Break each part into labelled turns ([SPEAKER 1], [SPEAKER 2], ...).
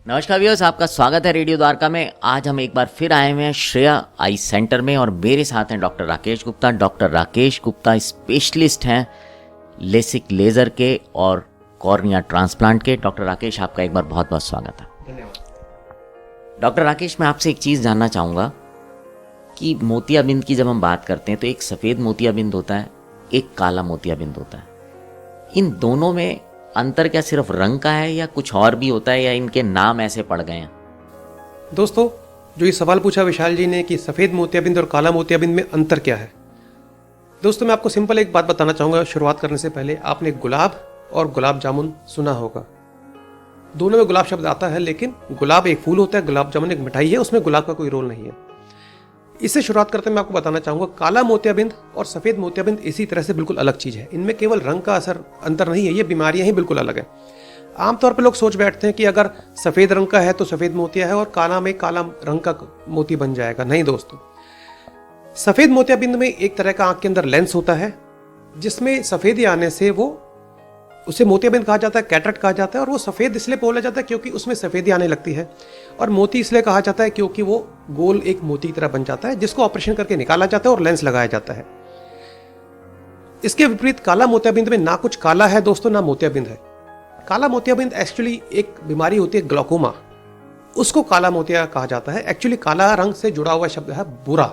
[SPEAKER 1] नमस्कार व्यूअर्स, आपका स्वागत है रेडियो द्वारका में। आज हम एक बार फिर आए हुए हैं श्रेया आई सेंटर में और मेरे साथ हैं doctor Rakesh Gupta. Doctor Rakesh Gupta specialist हैं लेसिक लेज़र के और कॉर्निया ट्रांसप्लांट के। डॉक्टर राकेश, आपका एक बार बहुत बहुत स्वागत है।
[SPEAKER 2] धन्यवाद।
[SPEAKER 1] डॉक्टर राकेश, मैं आपसे एक चीज़ जानना चाहूँगा कि मोतियाबिंद की जब हम बात करते हैं तो एक सफ़ेद मोतियाबिंद होता है, एक काला मोतियाबिंद होता है। इन दोनों में अंतर क्या सिर्फ रंग का है या कुछ और भी होता है, या इनके नाम ऐसे पड़ गए हैं?
[SPEAKER 2] दोस्तों, जो ये सवाल पूछा विशाल जी ने कि सफ़ेद मोतियाबिंद और काला मोतियाबिंद में अंतर क्या है, दोस्तों मैं आपको सिंपल एक बात बताना चाहूँगा। शुरुआत करने से पहले आपने गुलाब और गुलाब जामुन सुना होगा। दोनों में गुलाब शब्द आता है, लेकिन गुलाब एक फूल होता है, गुलाब जामुन एक मिठाई है, उसमें गुलाब का कोई रोल नहीं है। इससे शुरुआत करते मैं आपको बताना चाहूँगा, काला मोतियाबिंद और सफ़ेद मोतियाबिंद इसी तरह से बिल्कुल अलग चीज़ है। इनमें केवल रंग का अंतर नहीं है, ये बीमारियाँ ही बिल्कुल अलग है। आमतौर पर लोग सोच बैठते हैं कि अगर सफ़ेद रंग का है तो सफ़ेद मोतिया है और काला में काला रंग का मोती बन जाएगा। नहीं दोस्तों, सफ़ेद मोतियाबिंद में एक तरह का आँख के अंदर लेंस होता है, जिसमें सफ़ेदी आने से उसे मोतियाबिंद कहा जाता है, कैटरेक्ट कहा जाता है। और वो सफ़ेद इसलिए बोला जाता है क्योंकि उसमें सफ़ेदी आने लगती है, और मोती इसलिए कहा जाता है क्योंकि वो गोल एक मोती की तरह बन जाता है, जिसको ऑपरेशन करके निकाला जाता है और लेंस लगाया जाता है। इसके विपरीत काला मोतियाबिंद में ना कुछ काला है दोस्तों, ना मोतियाबिंद है। काला मोतियाबिंद एक्चुअली एक बीमारी होती है ग्लूकोमा, उसको काला मोतिया कहा जाता है। एक्चुअली काला रंग से जुड़ा हुआ शब्द है बुरा,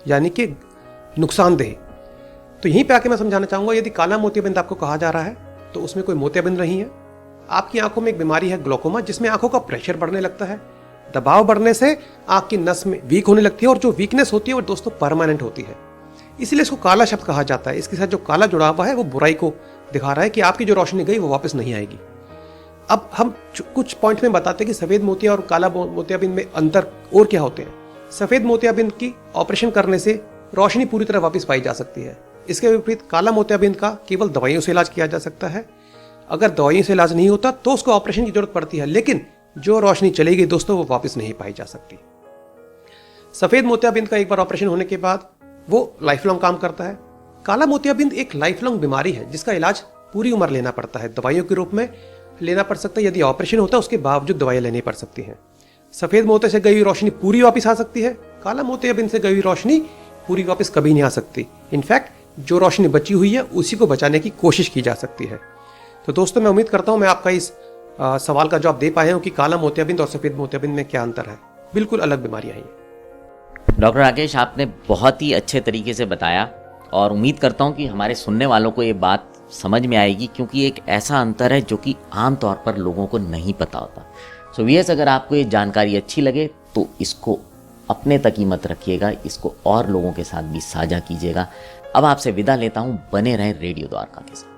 [SPEAKER 2] यानी कि नुकसानदेह। तो यहीं पे आके मैं समझाना चाहूंगा, यदि काला मोतियाबिंद आपको कहा जा रहा है तो उसमें कोई मोतियाबिंद नहीं है। आपकी आंखों में एक बीमारी है ग्लूकोमा, जिसमें आंखों का प्रेशर बढ़ने लगता है। दबाव बढ़ने से आंख की नस में वीक होने लगती है, और जो वीकनेस होती है वो दोस्तों परमानेंट होती है, इसलिए इसको काला शब्द कहा जाता है। इसके साथ जो काला जुड़ा हुआ है वो बुराई को दिखा रहा है कि आपकी जो रोशनी गई वो वापस नहीं आएगी। अब हम कुछ पॉइंट में बताते हैं कि सफ़ेद मोतिया और काला मोतियाबिंद में अंतर और क्या होते हैं। सफ़ेद मोतियाबिंद की ऑपरेशन करने से रोशनी पूरी तरह वापस पाई जा सकती है। इसके विपरीत काला मोतियाबिंद का केवल दवाइयों से इलाज किया जा सकता है। अगर दवाइयों से इलाज नहीं होता तो उसको ऑपरेशन की जरूरत पड़ती है, लेकिन जो रोशनी चली गई दोस्तों वो वापस नहीं पाई जा सकती। सफ़ेद मोतियाबिंद का एक बार ऑपरेशन होने के बाद वो लाइफ लॉन्ग काम करता है। काला मोतियाबिंद एक लाइफ लॉन्ग बीमारी है, जिसका इलाज पूरी उम्र लेना पड़ता है, दवाइयों के रूप में लेना पड़ सकता है। यदि ऑपरेशन होता है उसके बावजूद दवाइयाँ लेनी पड़ सकती हैं। सफ़ेद मोतिया से गई हुई रोशनी पूरी वापस आ सकती है, काला मोतियाबिंद से गई हुई रोशनी पूरी वापस कभी नहीं आ सकती। इनफैक्ट जो रोशनी बची हुई है उसी को बचाने की कोशिश की जा सकती है। तो दोस्तों, मैं उम्मीद करता हूं मैं आपका इस सवाल का जवाब दे पाया हूं कि काला मोतियाबिंद और सफ़ेद मोतियाबिंद में क्या अंतर है। बिल्कुल अलग बीमारियां हैं।
[SPEAKER 1] डॉक्टर राकेश, आपने बहुत ही अच्छे तरीके से बताया और उम्मीद करता हूं कि हमारे सुनने वालों को ये बात समझ में आएगी, क्योंकि एक ऐसा अंतर है जो कि आम तौर पर लोगों को नहीं पता होता। सो व्यूअर्स, अगर आपको ये जानकारी अच्छी लगे तो इसको अपने तक ही मत रखिएगा, इसको और लोगों के साथ भी साझा कीजिएगा। अब आपसे विदा लेता हूं, बने रहें रेडियो द्वारका के साथ।